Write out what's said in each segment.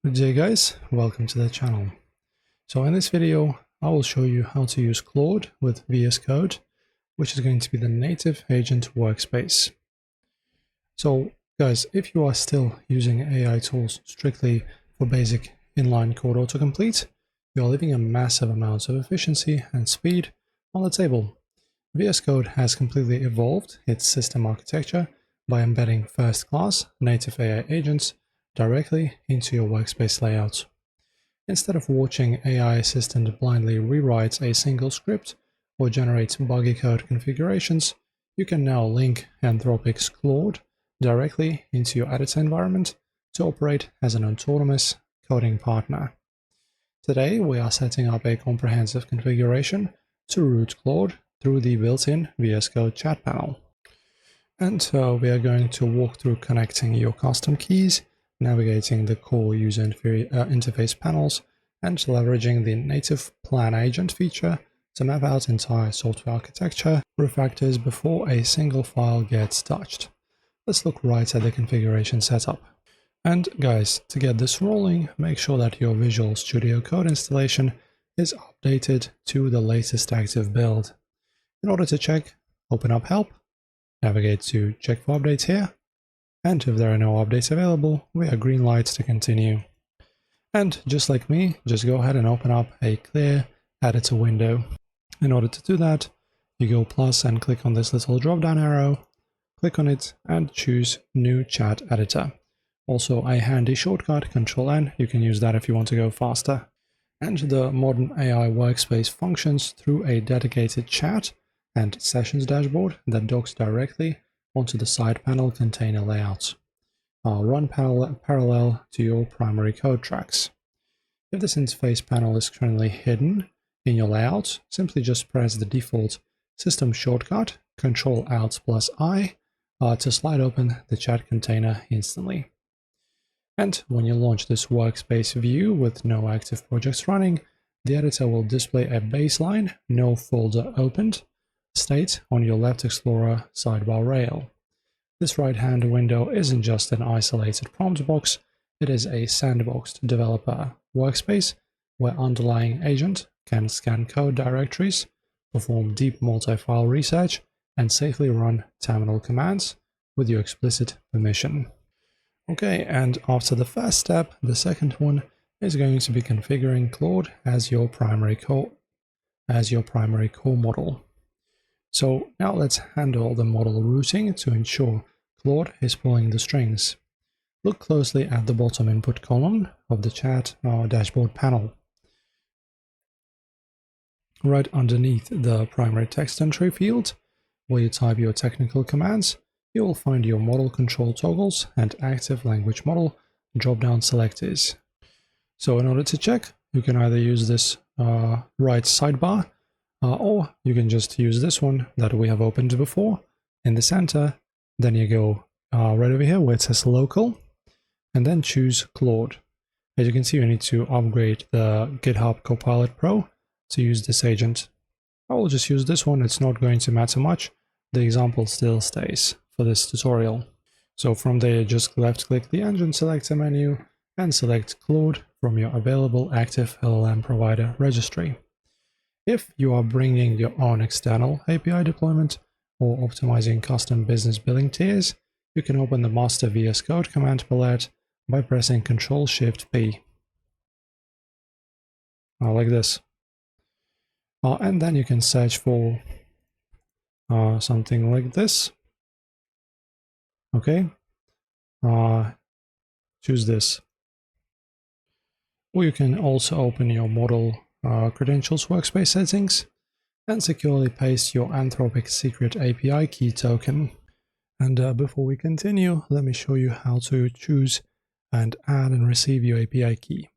Good day guys, welcome to the channel. So in this video I will show you how to use Claude with VSCode, which is going to be the native agent workspace. So guys, if you are still using AI tools strictly for basic inline code autocomplete, you are leaving a massive amount of efficiency and speed on the table. VSCode has completely evolved its system architecture by embedding first-class native AI agents directly into your workspace layout. Instead of watching AI assistant blindly rewrite a single script or generate buggy code configurations, you can now link Anthropic's Claude directly into your editor environment to operate as an autonomous coding partner. Today, we are setting up a comprehensive configuration to route Claude through the built-in VSCode chat panel. And we are going to walk through connecting your custom keys, navigating the core user interface panels, and leveraging the native plan agent feature to map out entire software architecture refactors before a single file gets touched. Let's look right at the configuration setup. And guys, to get this rolling, make sure that your Visual Studio Code installation is updated to the latest active build. In order to check, open up Help, navigate to Check for Updates here, and if there are no updates available, we are green light to continue. And just like me, just go ahead and open up a clear editor window. In order to do that, you go plus and click on this little drop-down arrow, click on it and choose New Chat Editor. Also a handy shortcut, Ctrl-N, you can use that if you want to go faster. And the modern AI workspace functions through a dedicated chat and sessions dashboard that docks directly onto the side panel container layout. Run parallel to your primary code tracks. If this interface panel is currently hidden in your layout, simply just press the default system shortcut Ctrl-Alt+I to slide open the chat container instantly. And when you launch this workspace view with no active projects running, the editor will display a baseline no folder opened state on your left Explorer sidebar rail. This right-hand window isn't just an isolated prompt box, it is a sandboxed developer workspace where underlying agent can scan code directories, perform deep multi-file research, and safely run terminal commands with your explicit permission. Okay, and after the first step, the second one is going to be configuring Claude as your primary core model. So now let's handle the model routing to ensure Claude is pulling the strings. Look closely at the bottom input column of the chat dashboard panel. Right underneath the primary text entry field, where you type your technical commands, you will find your model control toggles and active language model drop-down selectors. So in order to check, you can either use this right sidebar, or you can just use this one that we have opened before in the center. Then you go right over here where it says local, and then choose Claude. As you can see, you need to upgrade the GitHub Copilot Pro to use this agent. I will just use this one, it's not going to matter much. The example still stays for this tutorial. So from there, just left-click the engine selector menu and select Claude from your available active LLM provider registry. If you are bringing your own external API deployment or optimizing custom business billing tiers, you can open the master VSCode command palette by pressing Ctrl-Shift-P. Like this. And then you can search for something like this. Okay. Choose this. Or you can also open your model credentials workspace settings and securely paste your Anthropic secret API key token. And before we continue, let me show you how to choose and add and receive your API key.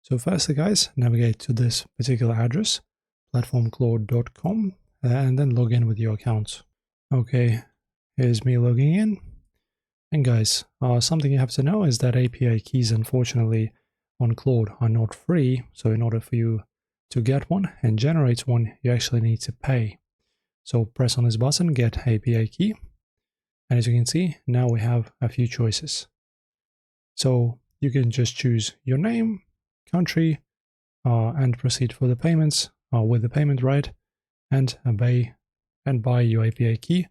So firstly, guys, navigate to this particular address, platformclaud.com, and then log in with your account. Okay, here's me logging in. And guys, something you have to know is that API keys, unfortunately, on Claude are not free. So in order for you to get one and generate one, you actually need to pay. So press on this button, Get API Key. And as you can see, now we have a few choices. So you can just choose your name, country, and proceed for the payments with the payment right, and buy your API key.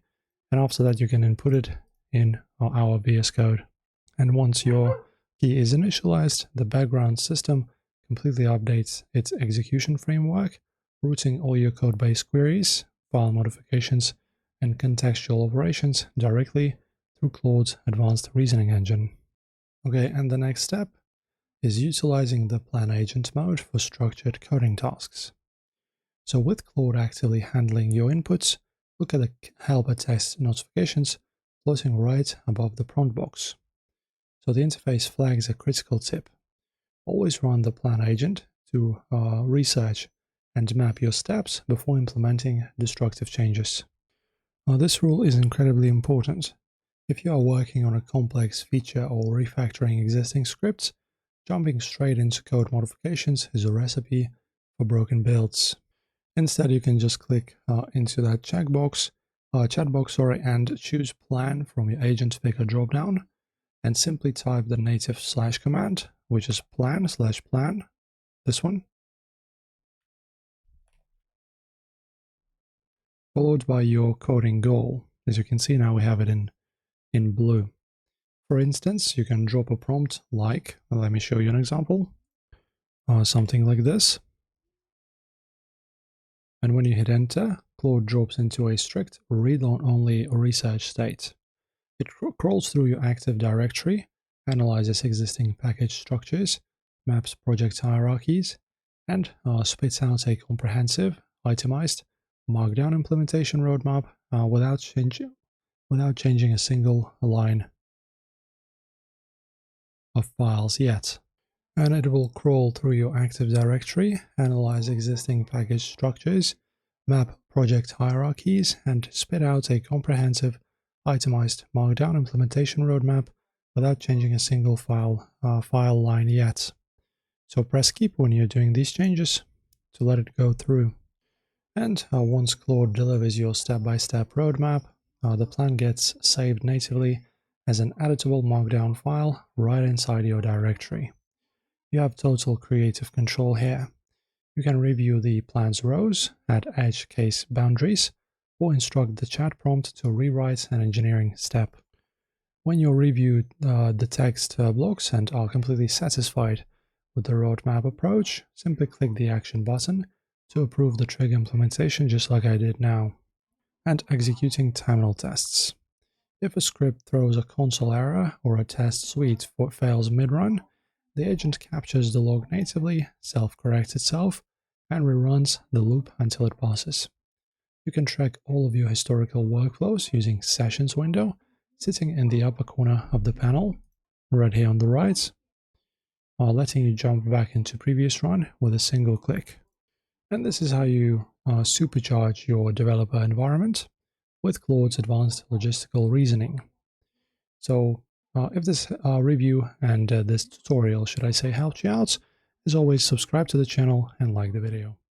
And after that, you can input it in our VS Code. And once your key is initialized, the background system completely updates its execution framework, routing all your code-based queries, file modifications, and contextual operations directly through Claude's advanced reasoning engine. Okay, and the next step is utilizing the plan agent mode for structured coding tasks. So with Claude actively handling your inputs, look at the helper text notifications floating right above the prompt box. So the interface flags a critical tip. Always run the plan agent to research and map your steps before implementing destructive changes. Now, this rule is incredibly important. If you are working on a complex feature or refactoring existing scripts, jumping straight into code modifications is a recipe for broken builds. Instead, you can just click into that chatbox, and choose plan from your agent picker dropdown, and simply type the native slash command, which is plan/plan, this one, followed by your coding goal. As you can see now, we have it in blue. For instance, you can drop a prompt like, let me show you an example, something like this. And when you hit enter, Claude drops into a strict read-only research state. It crawls through your active directory, analyzes existing package structures, maps project hierarchies, and spits out a comprehensive, itemized, markdown implementation roadmap without changing a single line of files yet. And it will crawl through your active directory, analyze existing package structures, map project hierarchies, and spit out a comprehensive, itemized markdown implementation roadmap without changing a single file line yet. So press keep when you're doing these changes to let it go through. And once Claude delivers your step-by-step roadmap, the plan gets saved natively as an editable markdown file right inside your directory. You have total creative control here. You can review the plan's rows, add edge case boundaries, or instruct the chat prompt to rewrite an engineering step. When you review the text blocks and are completely satisfied with the roadmap approach, simply click the action button to approve the trig implementation, just like I did now. And executing terminal tests. If a script throws a console error or a test suite fails mid-run, the agent captures the log natively, self-corrects itself, and reruns the loop until it passes. You can track all of your historical workflows using Sessions window, sitting in the upper corner of the panel, right here on the right, letting you jump back into previous run with a single click. And this is how you supercharge your developer environment with Claude's advanced logistical reasoning. So if this review and this tutorial, should I say, helped you out, as always, subscribe to the channel and like the video.